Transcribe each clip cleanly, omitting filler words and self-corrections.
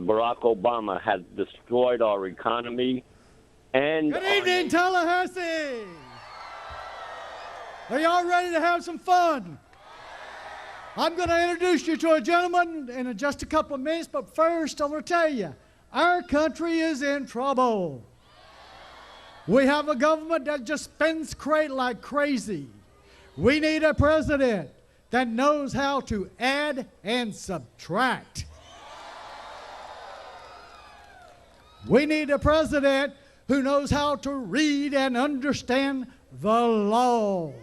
Barack Obama has destroyed our economy and Good evening, Tallahassee! Are y'all ready to have some fun? I'm going to introduce you to a gentleman in just a couple of minutes, but first I'm going to tell you, our country is in trouble. We have a government that just spends like crazy. We need a president that knows how to add and subtract. We need a president who knows how to read and understand the law.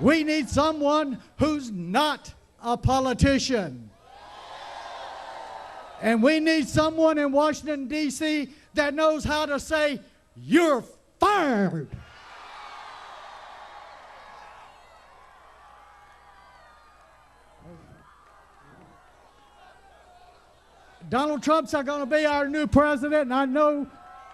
We need someone who's not a politician. And we need someone in Washington, D.C. that knows how to say, "You're fired." Donald Trump's going to be our new president, and I know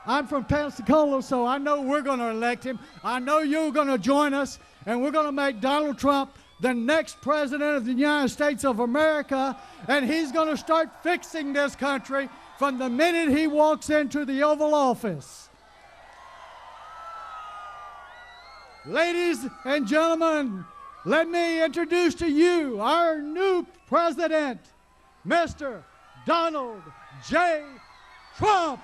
I'm from Pensacola, so I know we're going to elect him. I know you're going to join us, and we're going to make Donald Trump the next president of the United States of America, and he's going to start fixing this country from the minute he walks into the Oval Office. Ladies and gentlemen, let me introduce to you our new president, Mr. Donald J. Trump.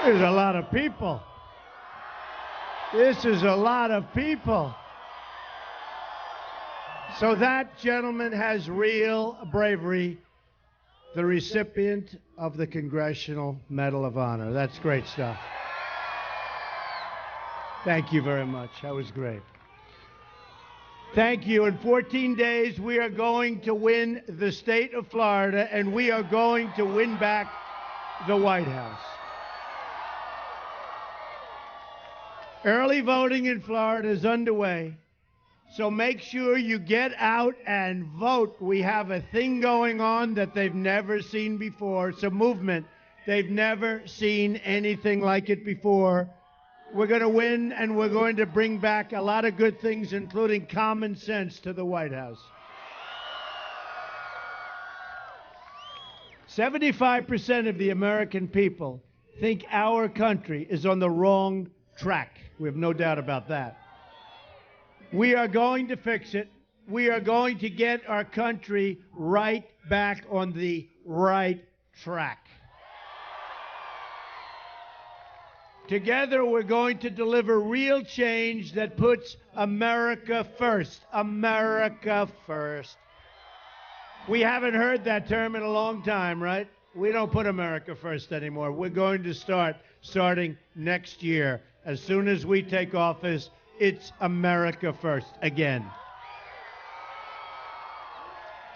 There's a lot of people. This is a lot of people. So that gentleman has real bravery, the recipient of the Congressional Medal of Honor. That's great stuff. Thank you very much. That was great. Thank you. In 14 days, we are going to win the state of Florida, and we are going to win back the White House. Early voting in Florida is underway, so make sure you get out and vote. We have a thing going on that they've never seen before. It's a movement. They've never seen anything like it before. We're going to win, and we're going to bring back a lot of good things, including common sense, to the White House. 75% of the American people think our country is on the wrong track. We have no doubt about that. We are going to fix it. We are going to get our country right back on the right track. Together, we're going to deliver real change that puts America first. America first. We haven't heard that term in a long time, right? We don't put America first anymore. We're going to starting next year. As soon as we take office, it's America first again.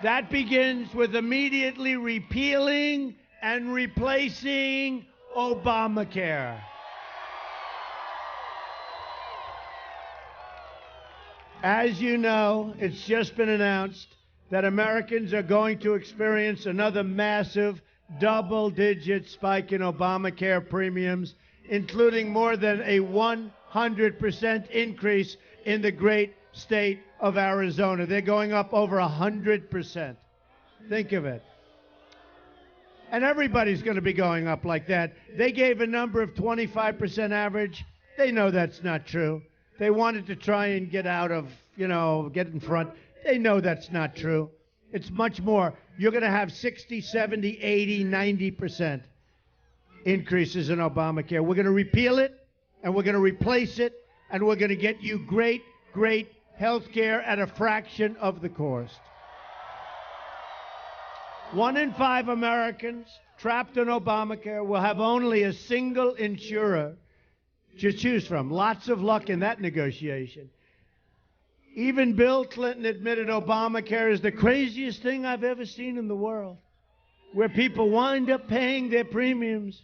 That begins with immediately repealing and replacing Obamacare. As you know, it's just been announced that Americans are going to experience another massive double-digit spike in Obamacare premiums, including more than a 100% increase in the great state of Arizona. They're going up over 100%. Think of it. And everybody's going to be going up like that. They gave a number of 25% average. They know that's not true. They wanted to try and get out of, get in front. They know that's not true. It's much more. You're going to have 60, 70, 80, 90% increases in Obamacare. We're going to repeal it, and we're going to replace it, and we're going to get you great, great health care at a fraction of the cost. 1 in 5 Americans trapped in Obamacare will have only a single insurer to choose from. Lots of luck in that negotiation. Even Bill Clinton admitted Obamacare is the craziest thing I've ever seen in the world, where people wind up paying their premiums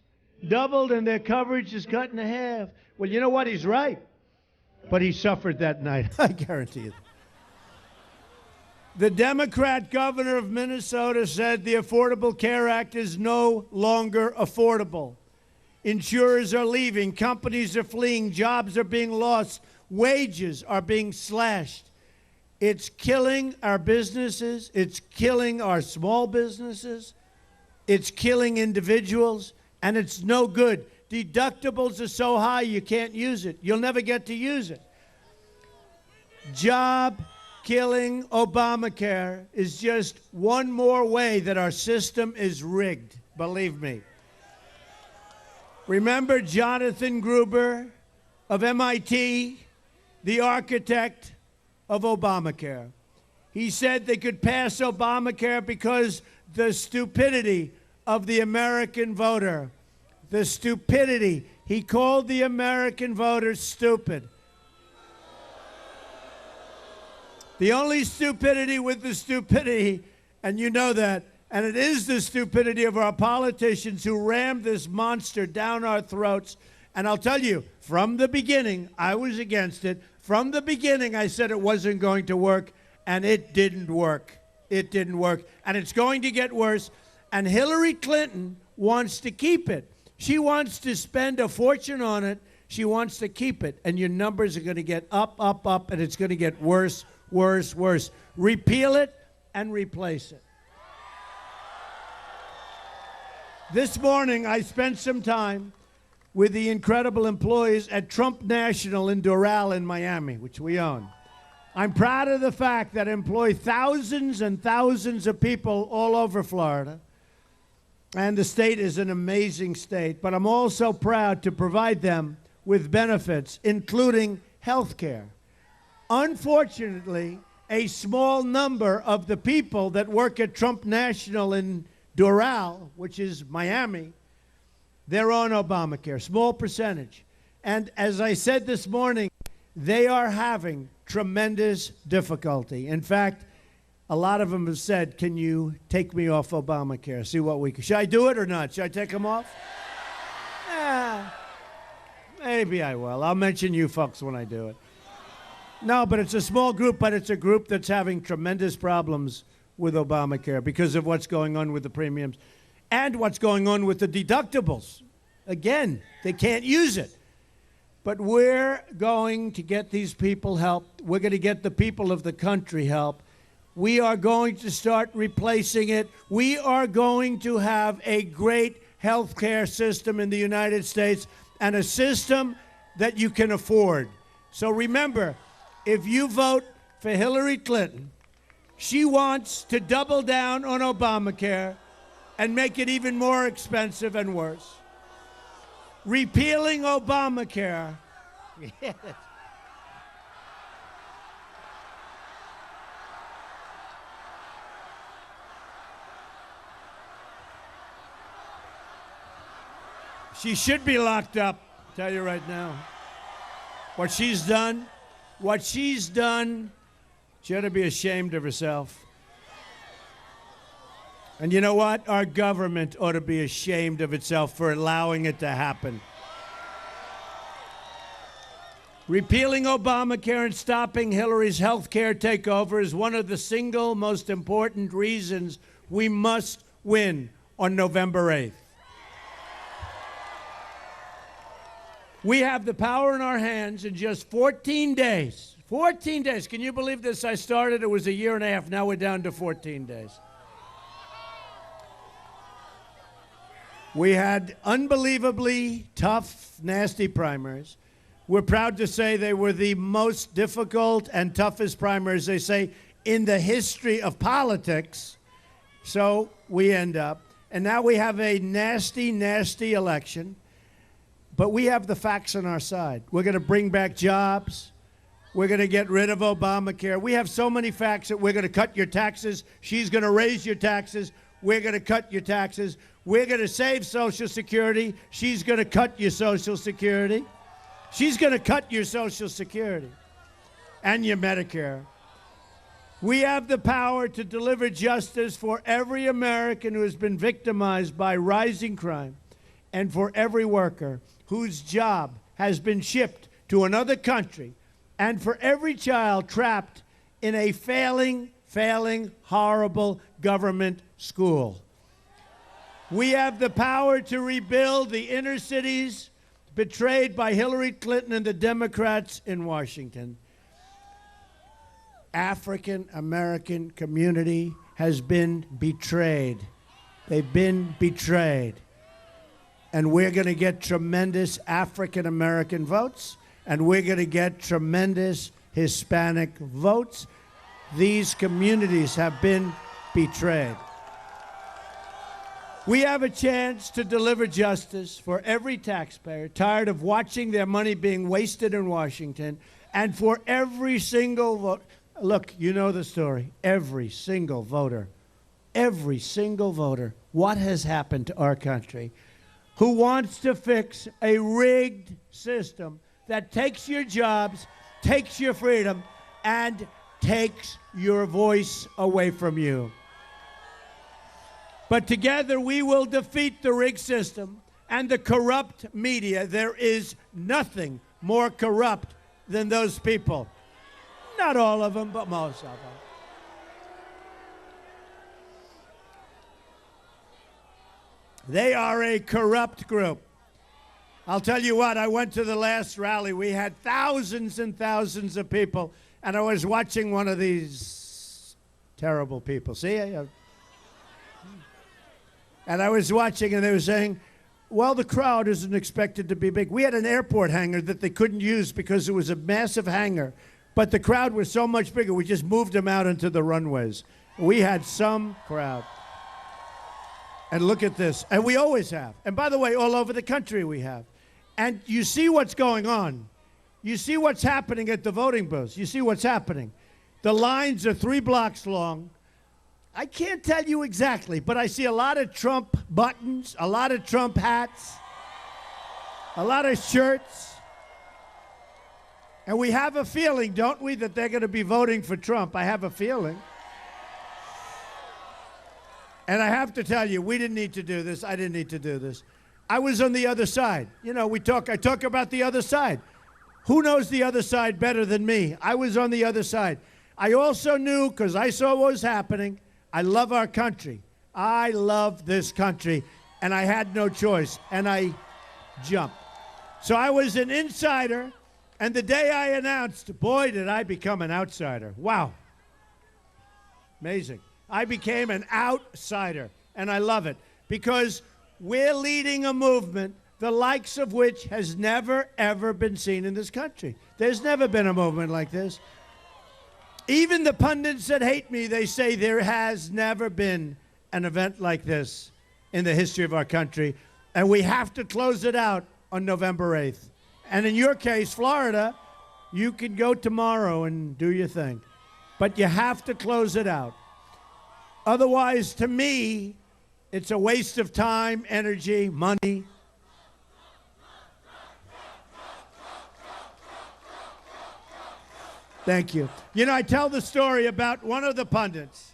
doubled and their coverage is cut in half. Well, you know what? He's right. But he suffered that night, I guarantee you. The Democrat governor of Minnesota said the Affordable Care Act is no longer affordable. Insurers are leaving, companies are fleeing, jobs are being lost, wages are being slashed. It's killing our businesses, it's killing our small businesses, it's killing individuals, and it's no good. Deductibles are so high you can't use it. You'll never get to use it. Job-killing Obamacare is just one more way that our system is rigged, believe me. Remember Jonathan Gruber of MIT, the architect of Obamacare. He said they could pass Obamacare because the stupidity of the American voter. The stupidity. He called the American voters stupid. The only stupidity with the stupidity, and you know that, and it is the stupidity of our politicians who rammed this monster down our throats. And I'll tell you, from the beginning, I was against it. From the beginning, I said it wasn't going to work, and it didn't work. It didn't work, and it's going to get worse. And Hillary Clinton wants to keep it. She wants to spend a fortune on it. She wants to keep it. And your numbers are going to get up, up, up, and it's going to get worse, worse, worse. Repeal it and replace it. This morning, I spent some time with the incredible employees at Trump National in Doral in Miami, which we own. I'm proud of the fact that I employ thousands and thousands of people all over Florida. And the state is an amazing state, but I'm also proud to provide them with benefits, including health care. Unfortunately, a small number of the people that work at Trump National in Doral, which is Miami, they're on Obamacare, small percentage. And as I said this morning, they are having tremendous difficulty. In fact, a lot of them have said, can you take me off Obamacare? See what we can. Should I do it or not? Should I take them off? Maybe I will. I'll mention you folks when I do it. No, but it's a small group, but it's a group that's having tremendous problems with Obamacare because of what's going on with the premiums and what's going on with the deductibles. Again, they can't use it. But we're going to get these people help. We're going to get the people of the country help. We are going to start replacing it. We are going to have a great health care system in the United States and a system that you can afford. So remember, if you vote for Hillary Clinton, she wants to double down on Obamacare and make it even more expensive and worse. Repealing Obamacare. Yes. She should be locked up, I'll tell you right now. What she's done, she ought to be ashamed of herself. And you know what? Our government ought to be ashamed of itself for allowing it to happen. Repealing Obamacare and stopping Hillary's health care takeover is one of the single most important reasons we must win on November 8th. We have the power in our hands in just 14 days. 14 days. Can you believe this? I started, it was a year and a half. Now we're down to 14 days. We had unbelievably tough, nasty primaries. We're proud to say they were the most difficult and toughest primaries, they say, in the history of politics. So we end up. And now we have a nasty, nasty election. But we have the facts on our side. We're going to bring back jobs. We're going to get rid of Obamacare. We have so many facts that we're going to cut your taxes. She's going to raise your taxes. We're going to cut your taxes. We're going to save Social Security. She's going to cut your Social Security. She's going to cut your Social Security and your Medicare. We have the power to deliver justice for every American who has been victimized by rising crime and for every worker whose job has been shipped to another country and for every child trapped in a failing, horrible government school. We have the power to rebuild the inner cities betrayed by Hillary Clinton and the Democrats in Washington. African American community has been betrayed. They've been betrayed. And we're going to get tremendous African American votes, and we're going to get tremendous Hispanic votes. These communities have been betrayed. We have a chance to deliver justice for every taxpayer tired of watching their money being wasted in Washington, and for every single vote. Look, you know the story. Every single voter, what has happened to our country, who wants to fix a rigged system that takes your jobs, takes your freedom, and takes your voice away from you. But together we will defeat the rigged system and the corrupt media. There is nothing more corrupt than those people. Not all of them, but most of them. They are a corrupt group. I'll tell you what, I went to the last rally. We had thousands and thousands of people, and I was watching one of these terrible people. See? And I was watching, and they were saying, well, the crowd isn't expected to be big. We had an airport hangar that they couldn't use because it was a massive hangar, but the crowd was so much bigger, we just moved them out into the runways. We had some crowd. And look at this. And we always have. And by the way, all over the country we have. And you see what's going on. You see what's happening at the voting booths. You see what's happening. The lines are 3 blocks long. I can't tell you exactly, but I see a lot of Trump buttons, a lot of Trump hats, a lot of shirts. And we have a feeling, don't we, that they're going to be voting for Trump. I have a feeling. And I have to tell you, we didn't need to do this. I didn't need to do this. I was on the other side. You know, I talk about the other side. Who knows the other side better than me? I was on the other side. I also knew, because I saw what was happening, I love our country. I love this country. And I had no choice. And I jumped. So I was an insider. And the day I announced, boy, did I become an outsider. Wow. Amazing. I became an outsider, and I love it, because we're leading a movement the likes of which has never, ever been seen in this country. There's never been a movement like this. Even the pundits that hate me, they say there has never been an event like this in the history of our country, and we have to close it out on November 8th. And in your case, Florida, you can go tomorrow and do your thing, but you have to close it out. Otherwise, to me, it's a waste of time, energy, money. Thank you. You know, I tell the story about one of the pundits.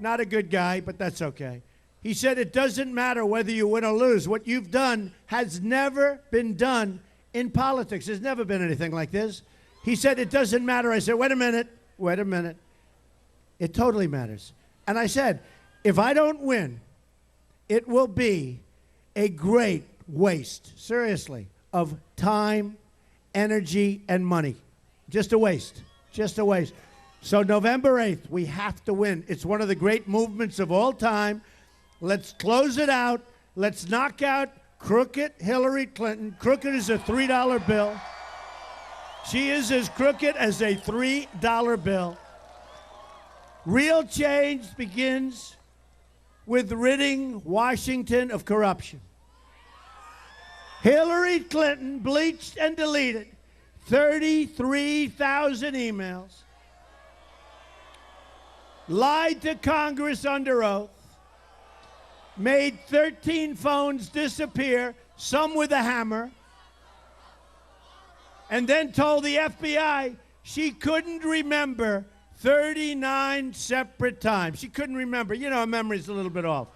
Not a good guy, but that's okay. He said, it doesn't matter whether you win or lose. What you've done has never been done in politics. There's never been anything like this. He said, it doesn't matter. I said, wait a minute. It totally matters. And I said, if I don't win, it will be a great waste, seriously, of time, energy, and money. Just a waste. Just a waste. So November 8th, we have to win. It's one of the great movements of all time. Let's close it out. Let's knock out crooked Hillary Clinton. Crooked is a $3 bill. She is as crooked as a $3 bill. Real change begins with ridding Washington of corruption. Hillary Clinton bleached and deleted 33,000 emails, lied to Congress under oath, made 13 phones disappear, some with a hammer, and then told the FBI she couldn't remember 39 separate times. She couldn't remember. You know, her memory's a little bit off.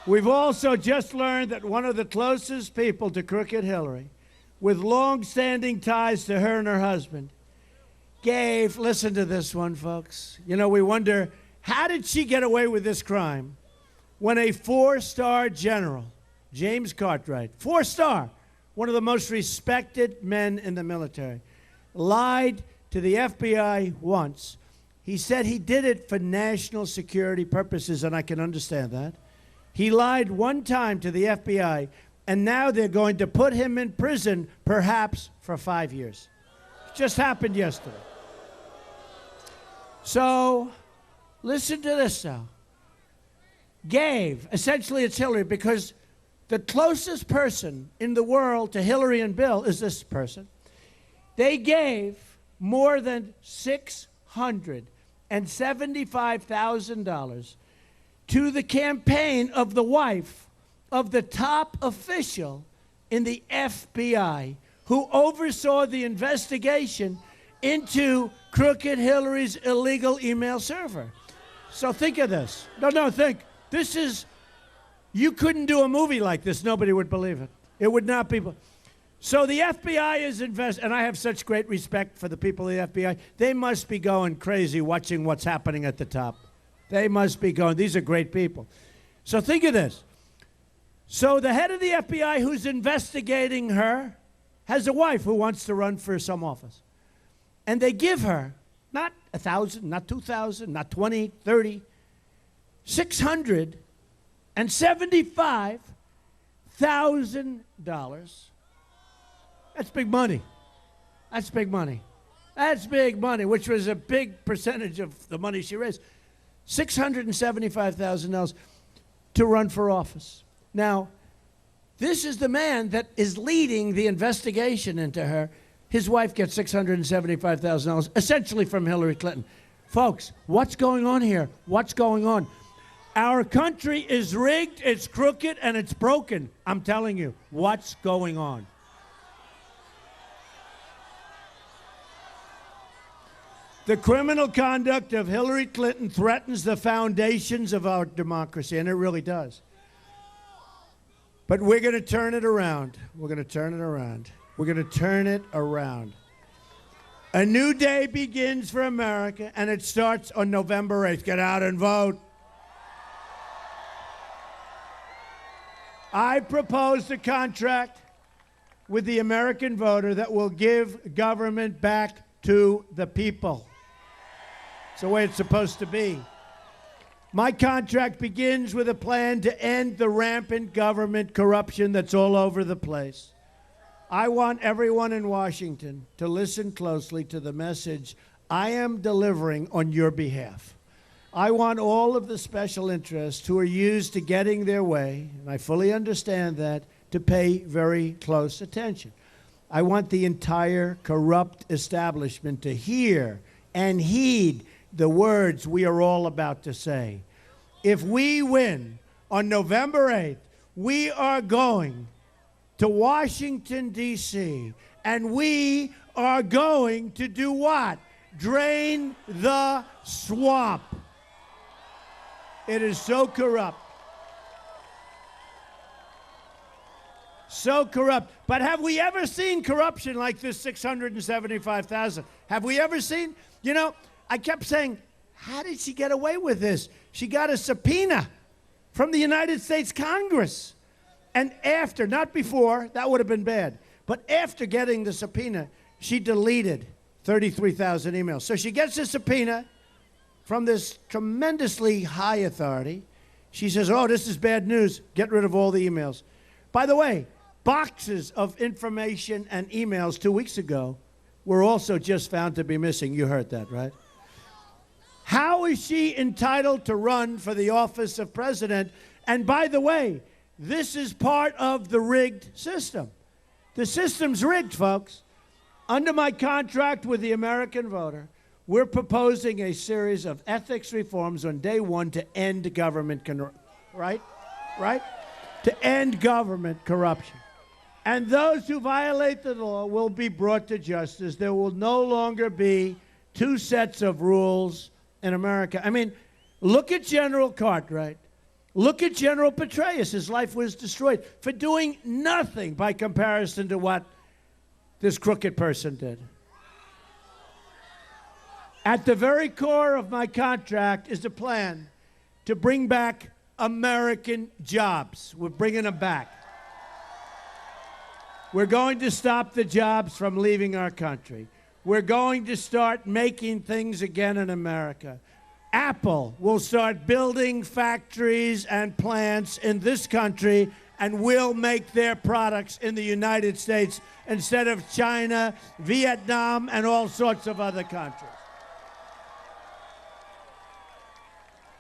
We've also just learned that one of the closest people to Crooked Hillary, with long-standing ties to her and her husband, gave, listen to this one, folks. You know, we wonder, how did she get away with this crime when a four-star general, James Cartwright, four-star, one of the most respected men in the military, lied to the FBI once. He said he did it for national security purposes, and I can understand that. He lied one time to the FBI, and now they're going to put him in prison, perhaps for 5 years. It just happened yesterday. So, listen to this now. Gave, essentially it's Hillary, because the closest person in the world to Hillary and Bill is this person. They gave more than $675,000 to the campaign of the wife of the top official in the FBI who oversaw the investigation into Crooked Hillary's illegal email server. So think of this. Think. This is, you couldn't do a movie like this. Nobody would believe it. It would not be. So the FBI is and I have such great respect for the people of the FBI. They must be going crazy watching what's happening at the top. They must be going, these are great people. So think of this. So the head of the FBI who's investigating her has a wife who wants to run for some office. And they give her not 1,000, not 2,000, not 20, 30, $675,000. That's big money. That's big money. That's big money, which was a big percentage of the money she raised. $675,000 to run for office. Now, this is the man that is leading the investigation into her. His wife gets $675,000, essentially from Hillary Clinton. Folks, what's going on here? What's going on? Our country is rigged, it's crooked, and it's broken. I'm telling you, what's going on? The criminal conduct of Hillary Clinton threatens the foundations of our democracy, and it really does. But we're going to turn it around. We're going to turn it around. We're going to turn it around. A new day begins for America, and it starts on November 8th. Get out and vote. I proposed a contract with the American voter that will give government back to the people. It's the way it's supposed to be. My contract begins with a plan to end the rampant government corruption that's all over the place. I want everyone in Washington to listen closely to the message I am delivering on your behalf. I want all of the special interests who are used to getting their way, and I fully understand that, to pay very close attention. I want the entire corrupt establishment to hear and heed the words we are all about to say. If we win on November 8th, we are going to Washington, D.C., and we are going to do what? Drain the swamp. It is so corrupt. So corrupt. But have we ever seen corruption like this 675,000? Have we ever seen? You know, I kept saying, how did she get away with this? She got a subpoena from the United States Congress. And after, not before, that would have been bad, but after getting the subpoena, she deleted 33,000 emails. So she gets a subpoena from this tremendously high authority. She says, oh, this is bad news. Get rid of all the emails. By the way, boxes of information and emails 2 weeks ago were also just found to be missing. You heard that, right? How is she entitled to run for the office of president? And by the way, this is part of the rigged system. The system's rigged, folks. Under my contract with the American voter, we're proposing a series of ethics reforms on day one to end government right? To end government corruption. And those who violate the law will be brought to justice. There will no longer be two sets of rules in America. I mean, look at General Cartwright. Look at General Petraeus. His life was destroyed for doing nothing by comparison to what this crooked person did. At the very core of my contract is a plan to bring back American jobs. We're bringing them back. We're going to stop the jobs from leaving our country. We're going to start making things again in America. Apple will start building factories and plants in this country and will make their products in the United States instead of China, Vietnam, and all sorts of other countries.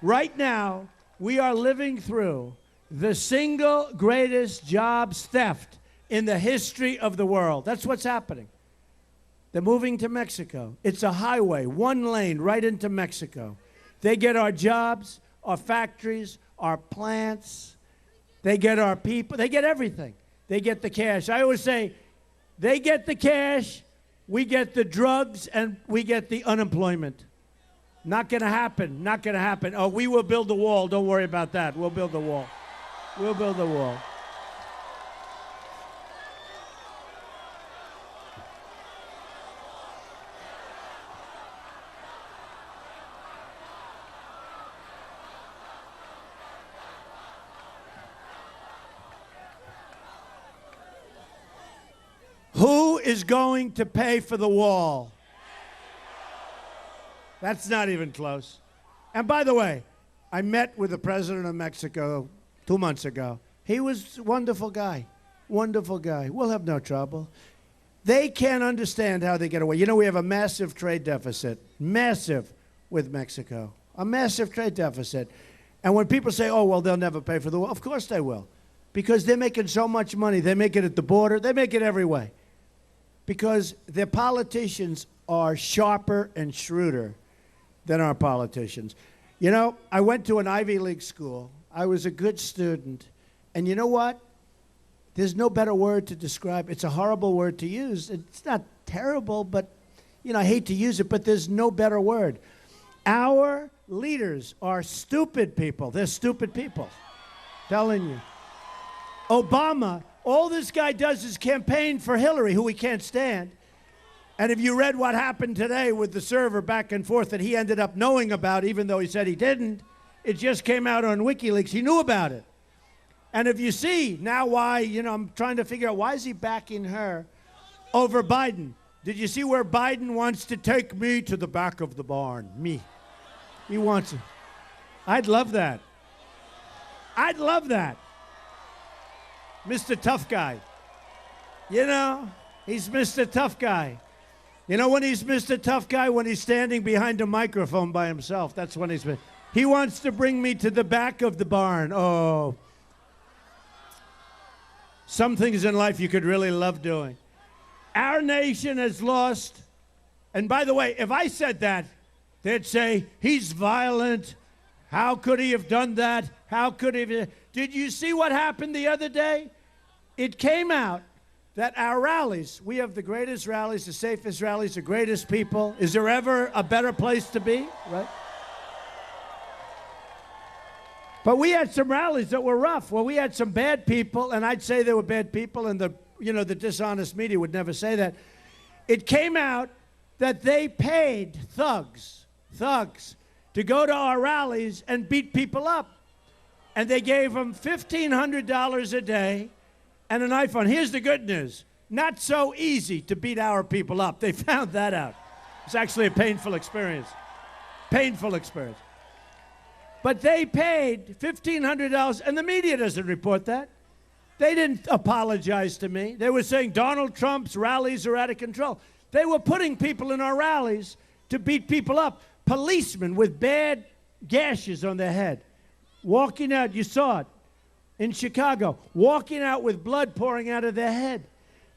Right now, we are living through the single greatest jobs theft in the history of the world. That's what's happening. They're moving to Mexico. It's a highway, one lane right into Mexico. They get our jobs, our factories, our plants. They get our people. They get everything. They get the cash. I always say, they get the cash, we get the drugs, and we get the unemployment. Not going to happen. Not going to happen. Oh, we will build the wall. Don't worry about that. We'll build the wall. We'll build the wall. Who is going to pay for the wall? That's not even close. And by the way, I met with the president of Mexico 2 months ago. He was a wonderful guy. Wonderful guy. We'll have no trouble. They can't understand how they get away. You know, we have a massive trade deficit. Massive with Mexico. A massive trade deficit. And when people say, oh, well, they'll never pay for the wall, of course they will. Because they're making so much money. They make it at the border. They make it every way. Because their politicians are sharper and shrewder than our politicians. You know, I went to an Ivy League school. I was a good student. And you know what? There's no better word to describe. It's a horrible word to use. It's not terrible, but, you know, I hate to use it, but there's no better word. Our leaders are stupid people. They're stupid people. Telling you. Obama, all this guy does is campaign for Hillary, who he can't stand. And if you read what happened today with the server back and forth that he ended up knowing about, even though he said he didn't, it just came out on WikiLeaks. He knew about it. And if you see now why, you know, I'm trying to figure out why is he backing her over Biden? Did you see where Biden wants to take me to the back of the barn? Me. He wants it. I'd love that. I'd love that. Mr. Tough Guy. You know, he's Mr. Tough Guy. You know when he's Mr. Tough Guy? When he's standing behind a microphone by himself. That's when he's... He wants to bring me to the back of the barn. Oh. Some things in life you could really love doing. Our nation has lost... And by the way, if I said that, they'd say, he's violent. How could he have done that? How could he have... Did you see what happened the other day? It came out that our rallies, we have the greatest rallies, the safest rallies, the greatest people. Is there ever a better place to be, right? But we had some rallies that were rough. Well, we had some bad people, and I'd say they were bad people, and the dishonest media would never say that. It came out that they paid thugs to go to our rallies and beat people up. And they gave them $1,500 a day and an iPhone. Here's the good news. Not so easy to beat our people up. They found that out. It's actually a painful experience. Painful experience. But they paid $1,500, and the media doesn't report that. They didn't apologize to me. They were saying Donald Trump's rallies are out of control. They were putting people in our rallies to beat people up. Policemen with bad gashes on their head. Walking out, you saw it in Chicago, walking out with blood pouring out of their head.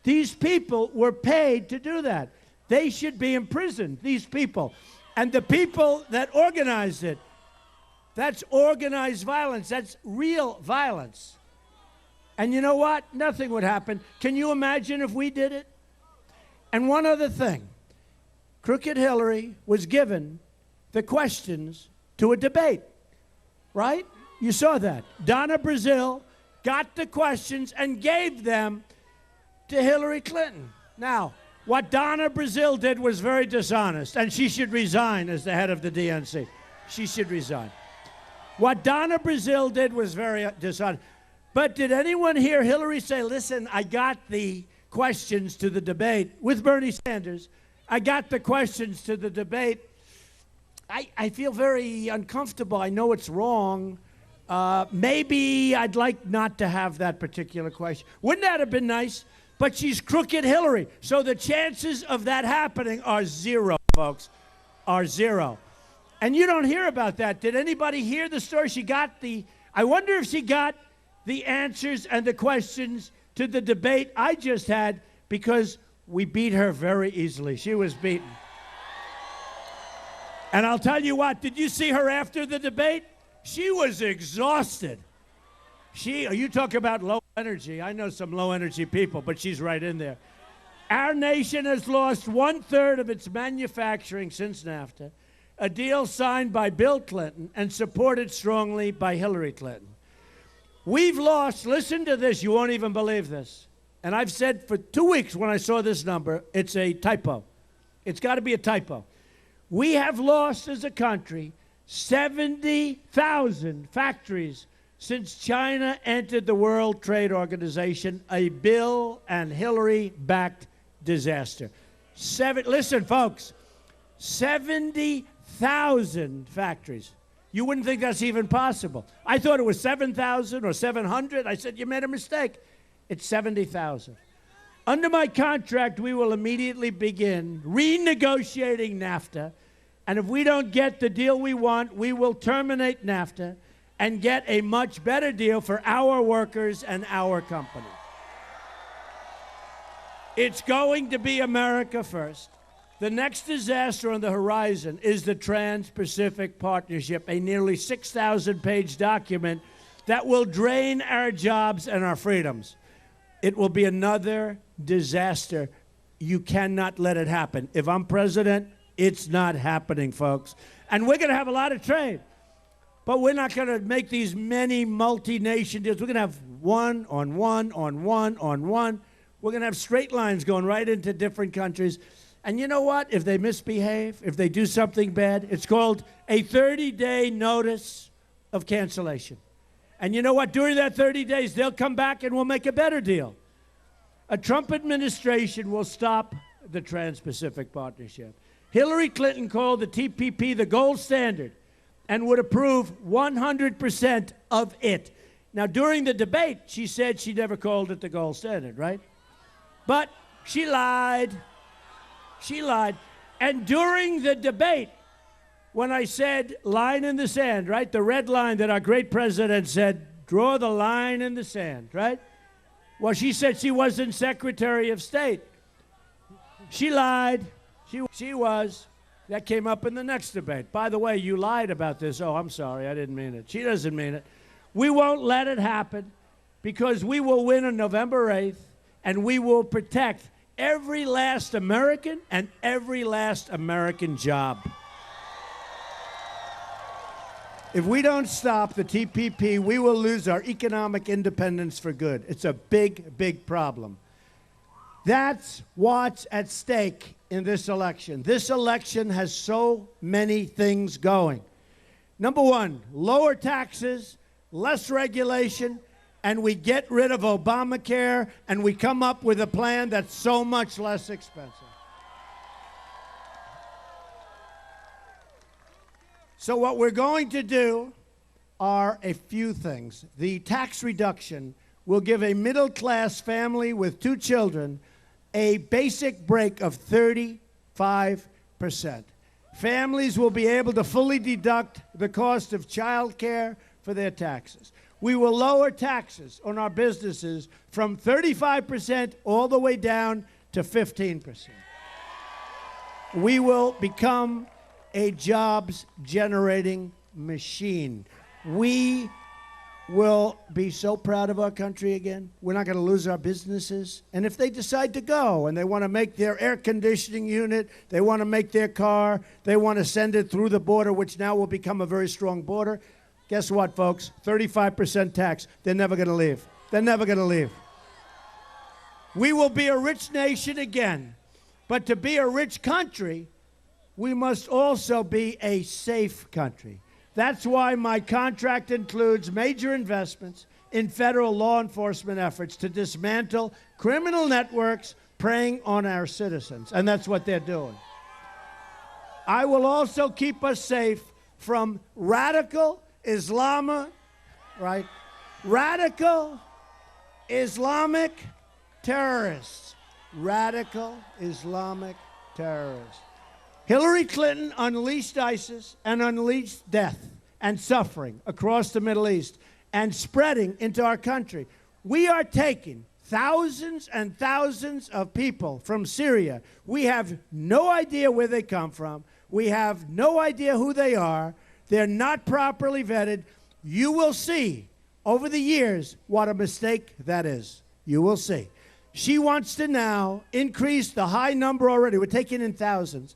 These people were paid to do that. They should be imprisoned, these people. And the people that organized it, that's organized violence. That's real violence. And you know what? Nothing would happen. Can you imagine if we did it? And one other thing. Crooked Hillary was given the questions to a debate, right? You saw that. Donna Brazile got the questions and gave them to Hillary Clinton. Now, what Donna Brazile did was very dishonest, and she should resign as the head of the DNC. She should resign. What Donna Brazile did was very dishonest. But did anyone hear Hillary say, listen, I got the questions to the debate with Bernie Sanders. I got the questions to the debate. I feel very uncomfortable. I know it's wrong. Maybe I'd like not to have that particular question. Wouldn't that have been nice? But she's crooked Hillary. So the chances of that happening are zero, folks, are zero. And you don't hear about that. Did anybody hear the story? I wonder if she got the answers and the questions to the debate I just had, because we beat her very easily. She was beaten. And I'll tell you what, did you see her after the debate? She was exhausted. You talk about low energy. I know some low energy people, but she's right in there. Our nation has lost 1/3 of its manufacturing since NAFTA, a deal signed by Bill Clinton and supported strongly by Hillary Clinton. We've lost, listen to this, you won't even believe this. And I've said for 2 weeks when I saw this number, it's a typo. It's got to be a typo. We have lost as a country 70,000 factories since China entered the World Trade Organization, a Bill and Hillary-backed disaster. Listen, folks, 70,000 factories. You wouldn't think that's even possible. I thought it was 7,000 or 700. I said, you made a mistake. It's 70,000. Under my contract, we will immediately begin renegotiating NAFTA. And if we don't get the deal we want, we will terminate NAFTA and get a much better deal for our workers and our company. It's going to be America first. The next disaster on the horizon is the Trans-Pacific Partnership, a nearly 6,000-page document that will drain our jobs and our freedoms. It will be another disaster. You cannot let it happen. If I'm president, it's not happening, folks. And we're going to have a lot of trade. But we're not going to make these many multi-nation deals. We're going to have one on one on one on one. We're going to have straight lines going right into different countries. And you know what? If they misbehave, if they do something bad, it's called a 30-day notice of cancellation. And you know what? During that 30 days, they'll come back and we'll make a better deal. A Trump administration will stop the Trans-Pacific Partnership. Hillary Clinton called the TPP the gold standard and would approve 100% of it. Now, during the debate, she said she never called it the gold standard, right? But she lied. She lied. And during the debate, when I said line in the sand, right, the red line that our great president said, draw the line in the sand, right? Well, she said she wasn't Secretary of State. She lied. She was. That came up in the next debate. By the way, you lied about this. Oh, I'm sorry. I didn't mean it. She doesn't mean it. We won't let it happen because we will win on November 8th, and we will protect every last American and every last American job. If we don't stop the TPP, we will lose our economic independence for good. It's a big, big problem. That's what's at stake in this election. This election has so many things going. Number one, lower taxes, less regulation, and we get rid of Obamacare, and we come up with a plan that's so much less expensive. So what we're going to do are a few things. The tax reduction will give a middle-class family with 2 children a basic break of 35%. Families will be able to fully deduct the cost of child care for their taxes. We will lower taxes on our businesses from 35% all the way down to 15%. We will become a jobs-generating machine. We will be so proud of our country again. We're not going to lose our businesses. And if they decide to go and they want to make their air conditioning unit, they want to make their car, they want to send it through the border, which now will become a very strong border, guess what, folks? 35% tax. They're never going to leave. They're never going to leave. We will be a rich nation again. But to be a rich country, we must also be a safe country. That's why my contract includes major investments in federal law enforcement efforts to dismantle criminal networks preying on our citizens. And that's what they're doing. I will also keep us safe from radical Radical Islamic terrorists. Radical Islamic terrorists. Hillary Clinton unleashed ISIS and unleashed death and suffering across the Middle East and spreading into our country. We are taking thousands and thousands of people from Syria. We have no idea where they come from. We have no idea who they are. They're not properly vetted. You will see over the years what a mistake that is. You will see. She wants to now increase the high number already. We're taking in thousands.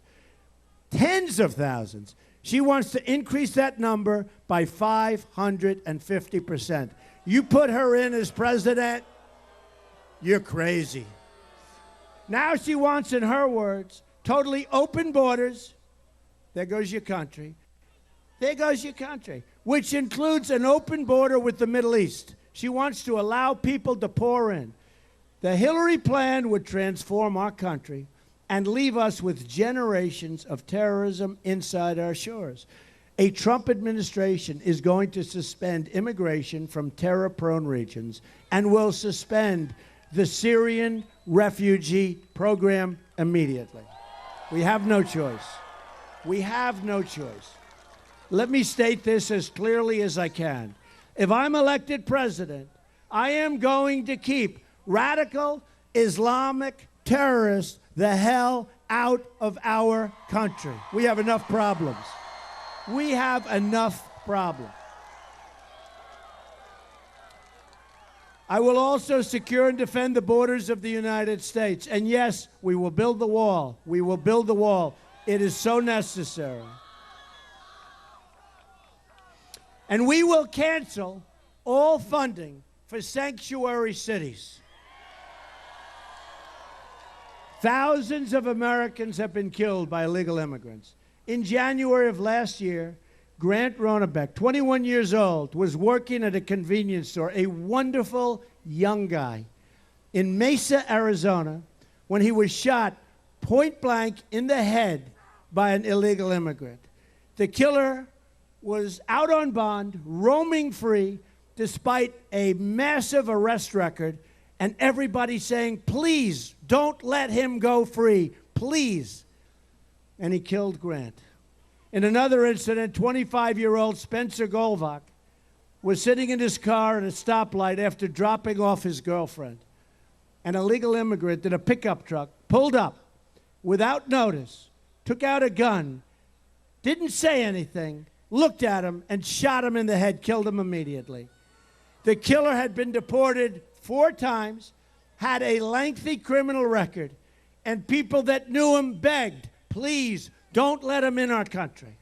Tens of thousands. She wants to increase that number by 550%. You put her in as president, you're crazy. Now she wants, in her words, totally open borders. There goes your country. There goes your country, which includes an open border with the Middle East. She wants to allow people to pour in. The Hillary plan would transform our country and leave us with generations of terrorism inside our shores. A Trump administration is going to suspend immigration from terror-prone regions and will suspend the Syrian refugee program immediately. We have no choice. We have no choice. Let me state this as clearly as I can. If I'm elected president, I am going to keep radical Islamic terrorists the hell out of our country. We have enough problems. We have enough problems. I will also secure and defend the borders of the United States. And yes, we will build the wall. We will build the wall. It is so necessary. And we will cancel all funding for sanctuary cities. Thousands of Americans have been killed by illegal immigrants. In January of last year, Grant Ronebeck, 21 years old, was working at a convenience store, a wonderful young guy, in Mesa, Arizona, when he was shot point blank in the head by an illegal immigrant. The killer was out on bond, roaming free, despite a massive arrest record, and everybody saying, please, don't let him go free, please. And he killed Grant. In another incident, 25-year-old Spencer Golvach was sitting in his car at a stoplight after dropping off his girlfriend. An illegal immigrant in a pickup truck pulled up without notice, took out a gun, didn't say anything, looked at him, and shot him in the head, killed him immediately. The killer had been deported 4 times, had a lengthy criminal record, and people that knew him begged, please, don't let him in our country.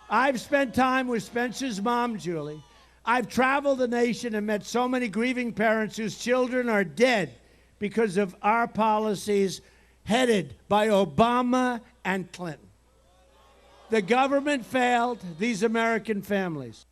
I've spent time with Spencer's mom, Julie. I've traveled the nation and met so many grieving parents whose children are dead because of our policies headed by Obama and Clinton. The government failed these American families.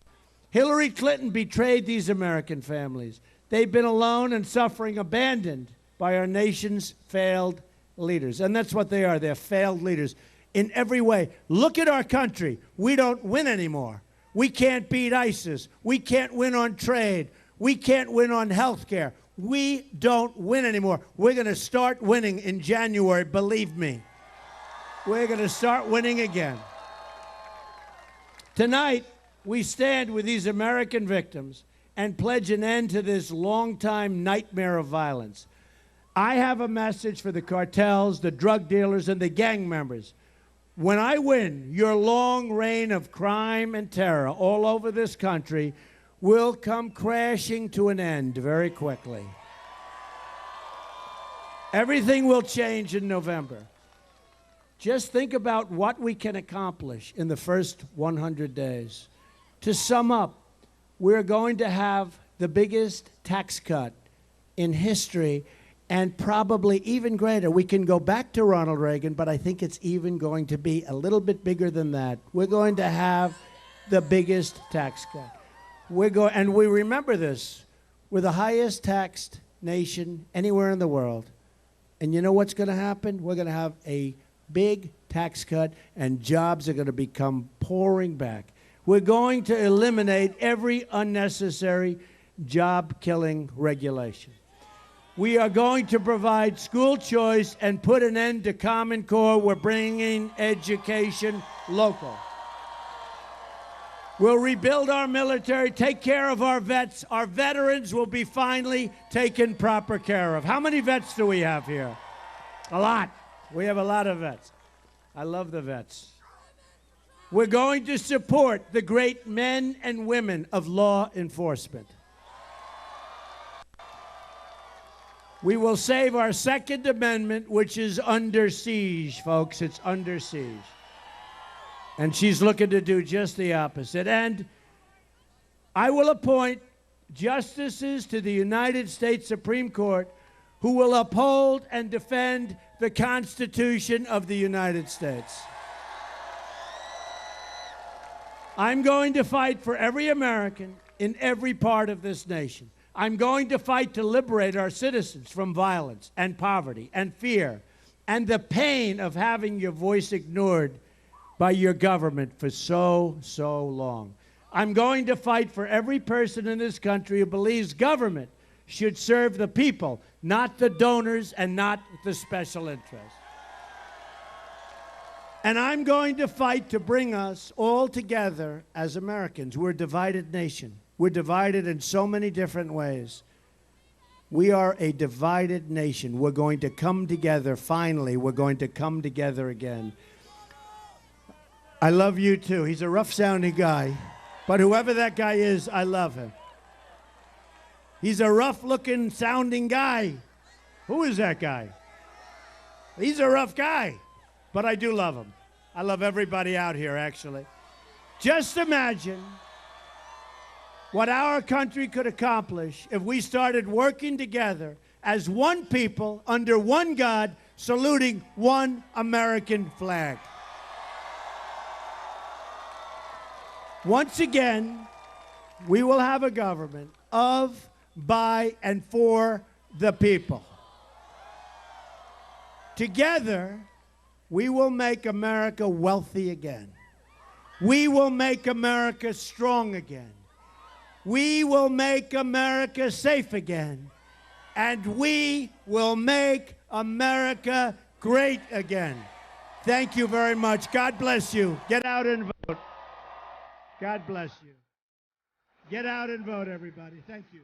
Hillary Clinton betrayed these American families. They've been alone and suffering, abandoned by our nation's failed leaders. And that's what they are. They're failed leaders in every way. Look at our country. We don't win anymore. We can't beat ISIS. We can't win on trade. We can't win on health care. We don't win anymore. We're going to start winning in January, believe me. We're going to start winning again. Tonight, we stand with these American victims and pledge an end to this long-time nightmare of violence. I have a message for the cartels, the drug dealers, and the gang members. When I win, your long reign of crime and terror all over this country will come crashing to an end very quickly. Everything will change in November. Just think about what we can accomplish in the first 100 days. To sum up, we're going to have the biggest tax cut in history, and probably even greater. We can go back to Ronald Reagan, but I think it's even going to be a little bit bigger than that. We're going to have the biggest tax cut. And we remember this. We're the highest taxed nation anywhere in the world. And you know what's going to happen? We're going to have a big tax cut, and jobs are going to become pouring back. We're going to eliminate every unnecessary job-killing regulation. We are going to provide school choice and put an end to Common Core. We're bringing education local. We'll rebuild our military, take care of our vets. Our veterans will be finally taken proper care of. How many vets do we have here? A lot. We have a lot of vets. I love the vets. We're going to support the great men and women of law enforcement. We will save our Second Amendment, which is under siege, folks. It's under siege. And she's looking to do just the opposite. And I will appoint justices to the United States Supreme Court who will uphold and defend the Constitution of the United States. I'm going to fight for every American in every part of this nation. I'm going to fight to liberate our citizens from violence and poverty and fear and the pain of having your voice ignored by your government for so long. I'm going to fight for every person in this country who believes government should serve the people, not the donors and not the special interests. And I'm going to fight to bring us all together as Americans. We're a divided nation. We're divided in so many different ways. We are a divided nation. We're going to come together. Finally, we're going to come together again. I love you too. He's a rough-sounding guy, but whoever that guy is, I love him. He's a rough-looking, sounding guy. Who is that guy? He's a rough guy, but I do love him. I love everybody out here, actually. Just imagine what our country could accomplish if we started working together as one people under one God, saluting one American flag. Once again, we will have a government of, by, and for the people. Together, we will make America wealthy again. We will make America strong again. We will make America safe again. And we will make America great again. Thank you very much. God bless you. Get out and vote. God bless you. Get out and vote, everybody. Thank you.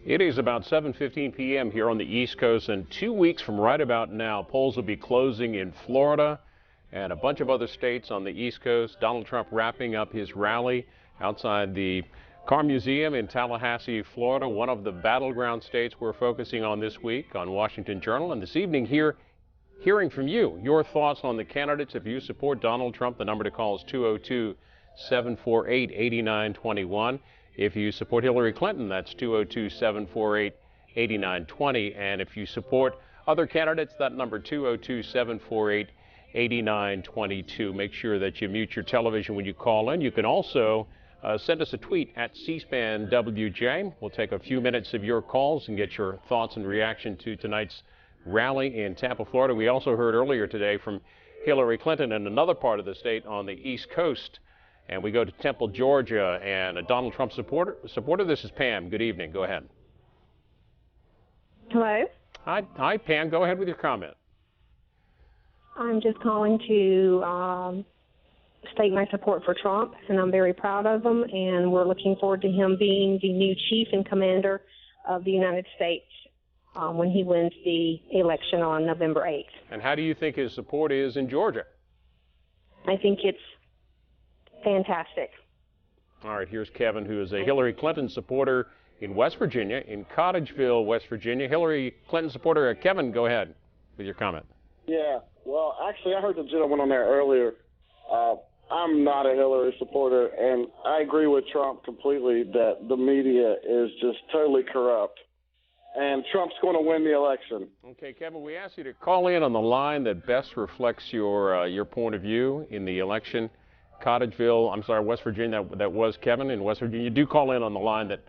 It is about 7:15 p.m. here on the East Coast, and 2 weeks from right about now, polls will be closing in Florida and a bunch of other states on the East Coast. Donald Trump wrapping up his rally outside the Car Museum in Tallahassee, Florida, one of the battleground states we're focusing on this week on Washington Journal. And this evening here, hearing from you, your thoughts on the candidates. If you support Donald Trump, the number to call is 202-748-8921. If you support Hillary Clinton, that's 202-748-8920. And if you support other candidates, that number 202-748-8922. Make sure that you mute your television when you call in. You can also send us a tweet at C-SPAN WJ. We'll take a few minutes of your calls and get your thoughts and reaction to tonight's rally in Tampa, Florida. We also heard earlier today from Hillary Clinton in another part of the state on the East Coast. And we go to Temple, Georgia, and a Donald Trump supporter. This is Pam. Good evening. Go ahead. Hello. Hi, Pam. Go ahead with your comment. I'm just calling to state my support for Trump, and I'm very proud of him, and we're looking forward to him being the new chief and commander of the United States when he wins the election on November 8th. And how do you think his support is in Georgia? I think it's fantastic. All right, here's Kevin, who is a Hillary Clinton supporter in West Virginia, in Cottageville, West Virginia. Hillary Clinton supporter. Kevin, go ahead with your comment. Yeah, well, actually, I heard the gentleman on there earlier. I'm not a Hillary supporter, and I agree with Trump completely that the media is just totally corrupt, and Trump's going to win the election. Okay, Kevin, we asked you to call in on the line that best reflects your point of view in the election. West Virginia, that was Kevin in West Virginia. Do call in on the line that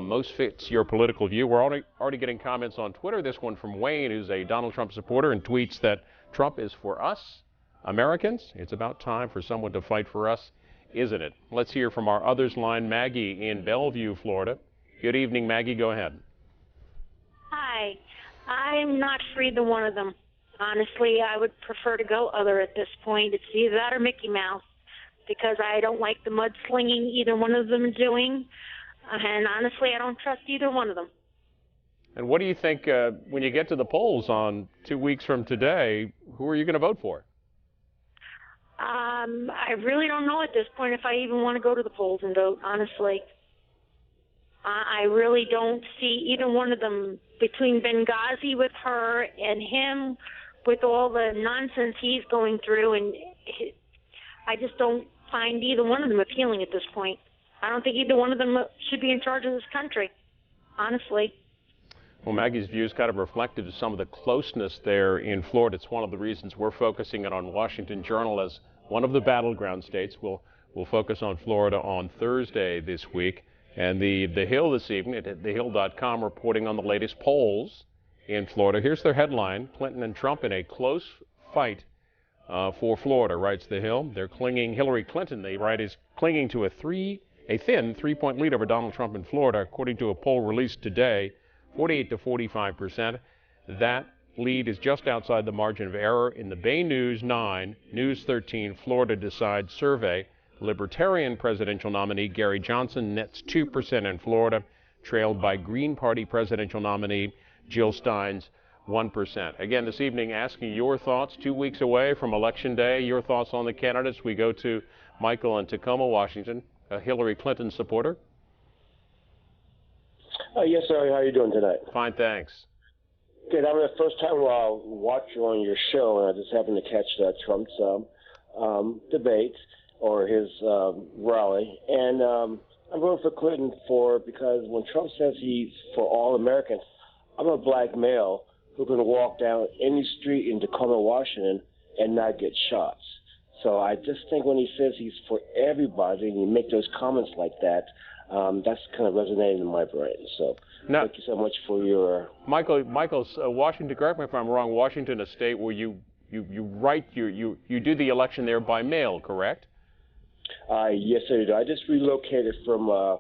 most fits your political view. We're already getting comments on Twitter. This one from Wayne, who's a Donald Trump supporter, and tweets that Trump is for us, Americans. It's about time for someone to fight for us, isn't it? Let's hear from our others line, Maggie in Bellevue, Florida. Good evening, Maggie. Go ahead. Hi. I'm not for either one of them. Honestly, I would prefer to go other at this point. It's either that or Mickey Mouse, because I don't like the mudslinging either one of them are doing. And honestly, I don't trust either one of them. And what do you think when you get to the polls on 2 weeks from today, who are you going to vote for? I really don't know at this point if I even want to go to the polls and vote, honestly. I really don't see either one of them, between Benghazi with her and him with all the nonsense he's going through, and I just don't find either one of them appealing at this point. I don't think either one of them should be in charge of this country, honestly. Well, Maggie's view is kind of reflective of some of the closeness there in Florida. It's one of the reasons we're focusing it on Washington Journal as one of the battleground states. We'll focus on Florida on Thursday this week. And the Hill this evening at thehill.com reporting on the latest polls in Florida. Here's their headline: Clinton and Trump in a close fight for Florida, writes the Hill. Hillary Clinton, they write, is clinging to a thin 3-point lead over Donald Trump in Florida, according to a poll released today, 48 to 45%. That lead is just outside the margin of error in the Bay News 9, News 13 Florida Decides survey. Libertarian presidential nominee Gary Johnson nets 2% in Florida, trailed by Green Party presidential nominee Jill Stein's 1%. Again, this evening, asking your thoughts 2 weeks away from Election Day, your thoughts on the candidates. We go to Michael in Tacoma, Washington, a Hillary Clinton supporter. Yes, sir. How are you doing tonight? Fine, thanks. Good. I'm the first time watching on your show, and I just happened to catch Trump's debate or his rally. And I'm voting for Clinton because when Trump says he's for all Americans, I'm a black male who can walk down any street in Tacoma, Washington, and not get shots. So I just think when he says he's for everybody and you make those comments like that, that's kind of resonating in my brain. So thank you so much for your... Michael's Washington, correct me if I'm wrong, Washington, a state where you do the election there by mail, correct? Yes, I do. I just relocated from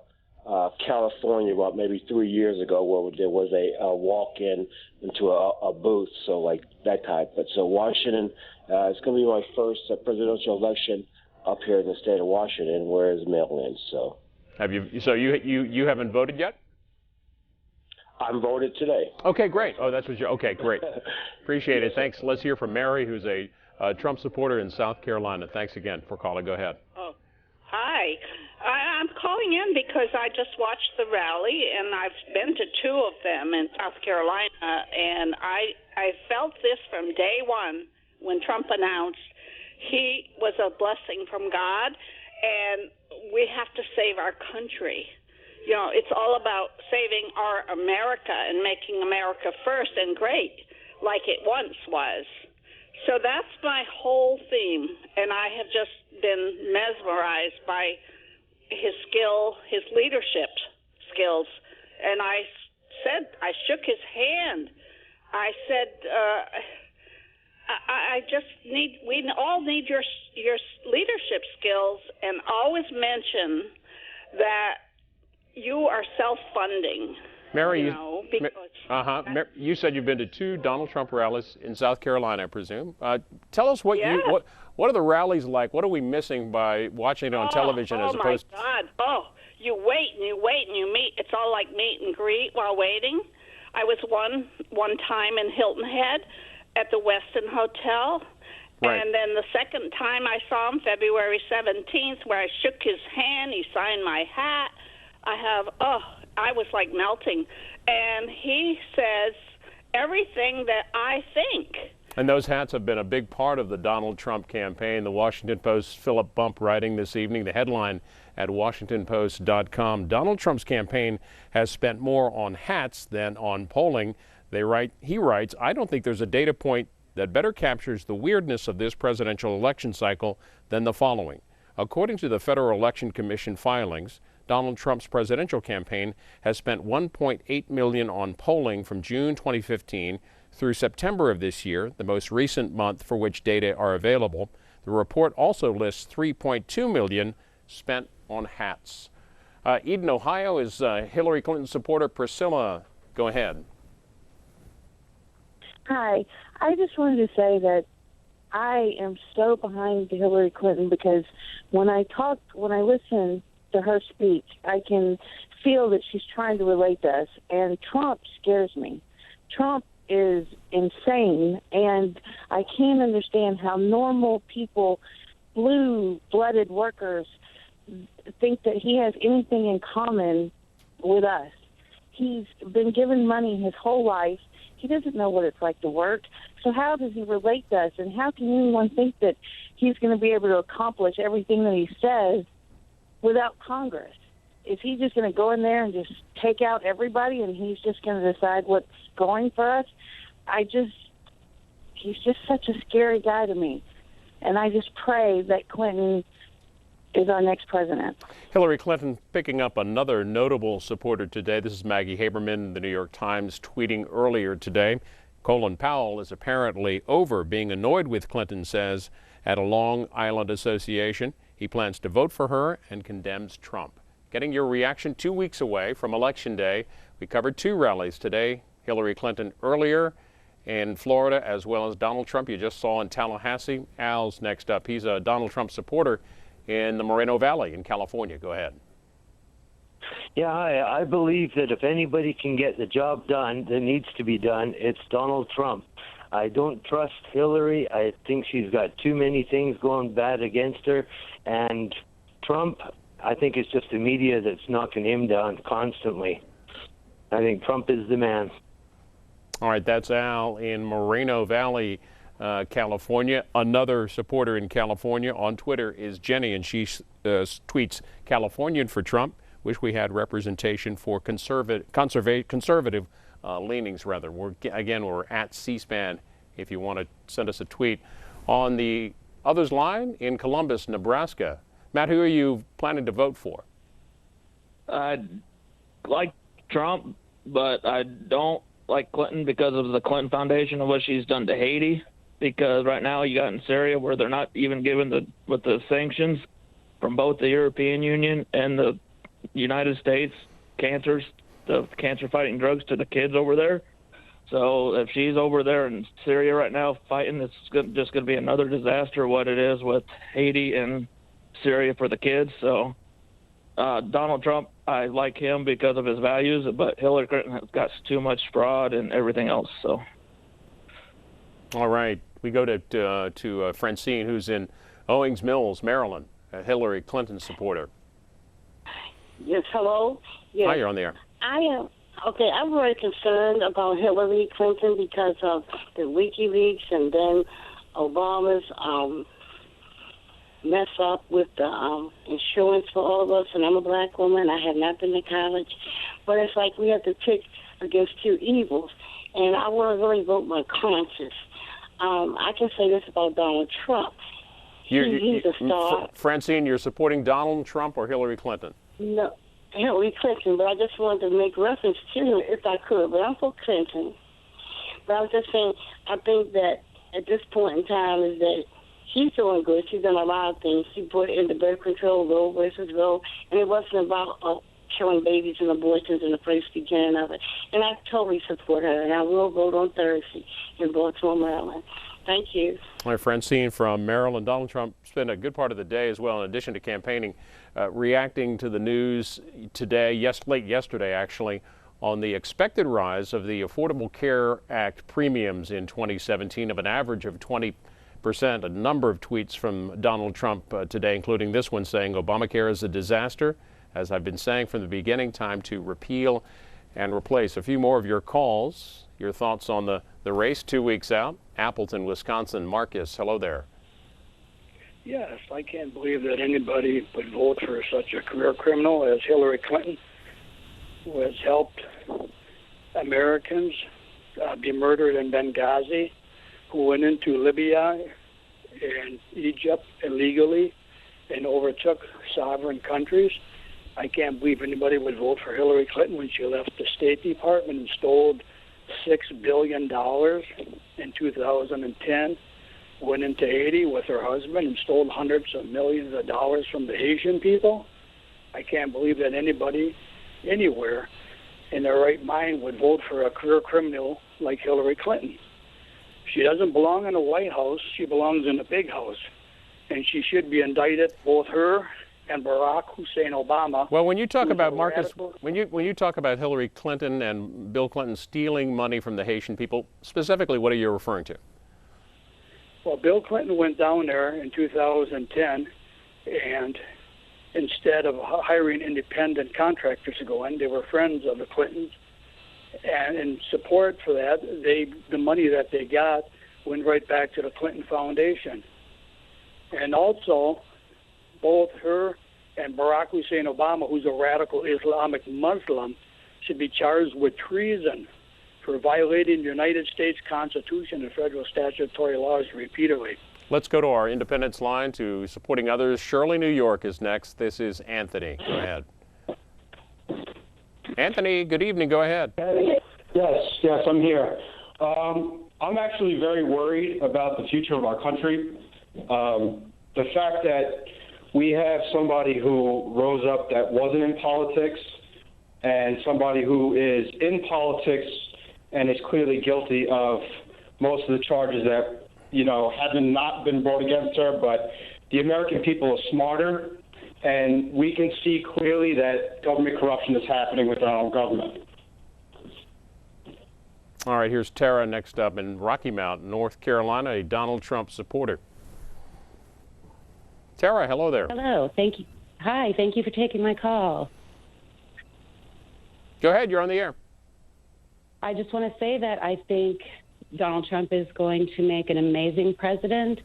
California about maybe 3 years ago, where there was a walk-in into a booth, so like that type. But so Washington, it's going to be my first presidential election up here in the state of Washington, where it's mail-in. So have you? So you haven't voted yet? I'm voted today. Okay, great. Oh, that's what you're. Okay, great. Appreciate it. Thanks. Let's hear from Mary, who's a Trump supporter in South Carolina. Thanks again for calling. Go ahead. Oh, hi. I'm calling in because I just watched the rally, and I've been to two of them in South Carolina, and I felt this from day one when Trump announced he was a blessing from God, and we have to save our country. You know, it's all about saving our America and making America first and great, like it once was. So that's my whole theme, and I have just been mesmerized by his skill, his leadership skills. And I shook his hand. I said, I just we all need your leadership skills, and always mention that you are self-funding. Mary, you said you've been to two Donald Trump rallies in South Carolina, I presume. Tell us what are the rallies like? What are we missing by watching it on television as opposed? Oh my God! Oh, you wait and you wait and you meet. It's all like meet and greet while waiting. I was one time in Hilton Head at the Westin Hotel. Right. And then the second time I saw him, February 17th, where I shook his hand, he signed my hat. I was like melting. And he says everything that I think. And those hats have been a big part of the Donald Trump campaign. The Washington Post's Philip Bump writing this evening, the headline at WashingtonPost.com, Donald Trump's campaign has spent more on hats than on polling. He writes, I don't think there's a data point that better captures the weirdness of this presidential election cycle than the following. According to the Federal Election Commission filings, Donald Trump's presidential campaign has spent $1.8 million on polling from June 2015 through September of this year, the most recent month for which data are available. The report also lists $3.2 million spent on hats. Eden, Ohio is Hillary Clinton supporter Priscilla. Go ahead. Hi. I just wanted to say that I am so behind Hillary Clinton because when I listen to her speech, I can feel that she's trying to relate to us. And Trump scares me. Trump is insane, and I can't understand how normal people, blue-blooded workers, think that he has anything in common with us. He's been given money his whole life. He doesn't know what it's like to work. So how does he relate to us? And how can anyone think that he's going to be able to accomplish everything that he says without Congress? Is he just going to go in there and just take out everybody and he's just going to decide what's going for us? He's just such a scary guy to me. And I just pray that Clinton is our next president. Hillary Clinton picking up another notable supporter today. This is Maggie Haberman, the New York Times, tweeting earlier today. Colin Powell is apparently over being annoyed with Clinton, says, at a Long Island association. He plans to vote for her and condemns Trump. Getting your reaction 2 weeks away from Election Day. We covered two rallies today. Hillary Clinton earlier in Florida, as well as Donald Trump you just saw in Tallahassee. Al's next up. He's a Donald Trump supporter in the Moreno Valley in California. Go ahead. Yeah, I believe that if anybody can get the job done that needs to be done, it's Donald Trump. I don't trust Hillary. I think she's got too many things going bad against her. And Trump, I think it's just the media that's knocking him down constantly. I think Trump is the man. All right, that's Al in Moreno Valley, California. Another supporter in California on Twitter is Jenny, and she tweets, Californian for Trump. Wish we had representation for conservative leanings, rather. We're at C-SPAN if you want to send us a tweet. On the others line in Columbus, Nebraska. Matt, who are you planning to vote for? I like Trump, but I don't like Clinton because of the Clinton Foundation and what she's done to Haiti. Because right now you got in Syria where they're not even given the sanctions from both the European Union and the United States, the cancer-fighting drugs to the kids over there. So if she's over there in Syria right now fighting, it's just going to be another disaster, what it is with Haiti and Syria for the kids. So Donald Trump, I like him because of his values, but Hillary Clinton has got too much fraud and everything else. So. All right, we go to Francine, who's in Owings Mills, Maryland, a Hillary Clinton supporter. Yes, hello. Yes. Hi, you're on the air. I am. Okay, I'm very concerned about Hillary Clinton because of the WikiLeaks and then Obama's mess up with the insurance for all of us. And I'm a black woman. I have not been to college. But it's like we have to pick against two evils. And I want to really vote my conscience. I can say this about Donald Trump. He's a star. Francine, you're supporting Donald Trump or Hillary Clinton? No, Hillary Clinton, but I just wanted to make reference to him if I could. But I'm for Clinton. But I was just saying, I think that at this point in time is that she's doing good. She's done a lot of things. She put in the birth control, Roe versus Roe, and it wasn't about killing babies and abortions in the first beginning of it. And I totally support her, and I will vote on Thursday in Baltimore, Maryland. Thank you. All right, Francine from Maryland. Donald Trump spent a good part of the day as well, in addition to campaigning, reacting to the news today, late yesterday actually, on the expected rise of the Affordable Care Act premiums in 2017 of an average of 20%. A number of tweets from Donald Trump today, including this one saying Obamacare is a disaster. As I've been saying from the beginning, time to repeal and replace. A few more of your calls, your thoughts on the race 2 weeks out. Appleton, Wisconsin. Marcus, hello there. Yes, I can't believe that anybody would vote for such a career criminal as Hillary Clinton, who has helped Americans be murdered in Benghazi, who went into Libya and Egypt illegally and overtook sovereign countries. I can't believe anybody would vote for Hillary Clinton when she left the State Department and stole $6 billion in 2010, went into Haiti with her husband and stole hundreds of millions of dollars from the Haitian people. I can't believe that anybody anywhere in their right mind would vote for a career criminal like Hillary Clinton. She doesn't belong in the White House. She belongs in the big house. And she should be indicted, both her and Barack Hussein Obama. Well, when you talk about Marcus, when you talk about Hillary Clinton and Bill Clinton stealing money from the Haitian people, specifically, what are you referring to? Well, Bill Clinton went down there in 2010, and instead of hiring independent contractors to go in, they were friends of the Clintons. And in support for that, the money that they got went right back to the Clinton Foundation. And also, both her and Barack Hussein Obama, who's a radical Islamic Muslim, should be charged with treason for violating the United States Constitution and federal statutory laws repeatedly. Let's go to our Independence line to supporting others. Shirley, New York is next. This is Anthony. Go ahead. Anthony, good evening. Go ahead. Yes, I'm here. I'm actually very worried about the future of our country. The fact that we have somebody who rose up that wasn't in politics and somebody who is in politics and is clearly guilty of most of the charges that, haven't not been brought against her, but the American people are smarter, and we can see clearly that government corruption is happening with our own government. All right, here's Tara next up in Rocky Mount, North Carolina, a Donald Trump supporter. Tara, hello there. Hello, thank you. Hi, thank you for taking my call. Go ahead, you're on the air. I just want to say that I think Donald Trump is going to make an amazing president.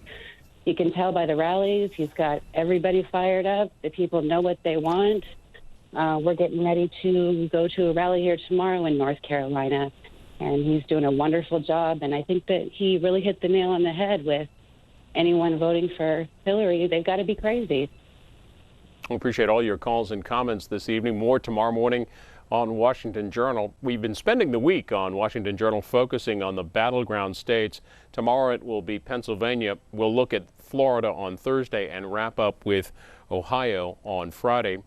You can tell by the rallies, he's got everybody fired up. The people know what they want. We're getting ready to go to a rally here tomorrow in North Carolina, and he's doing a wonderful job. And I think that he really hit the nail on the head with anyone voting for Hillary. They've got to be crazy. We appreciate all your calls and comments this evening. More tomorrow morning on Washington Journal. We've been spending the week on Washington Journal focusing on the battleground states. Tomorrow it will be Pennsylvania. We'll look at Florida on Thursday and wrap up with Ohio on Friday.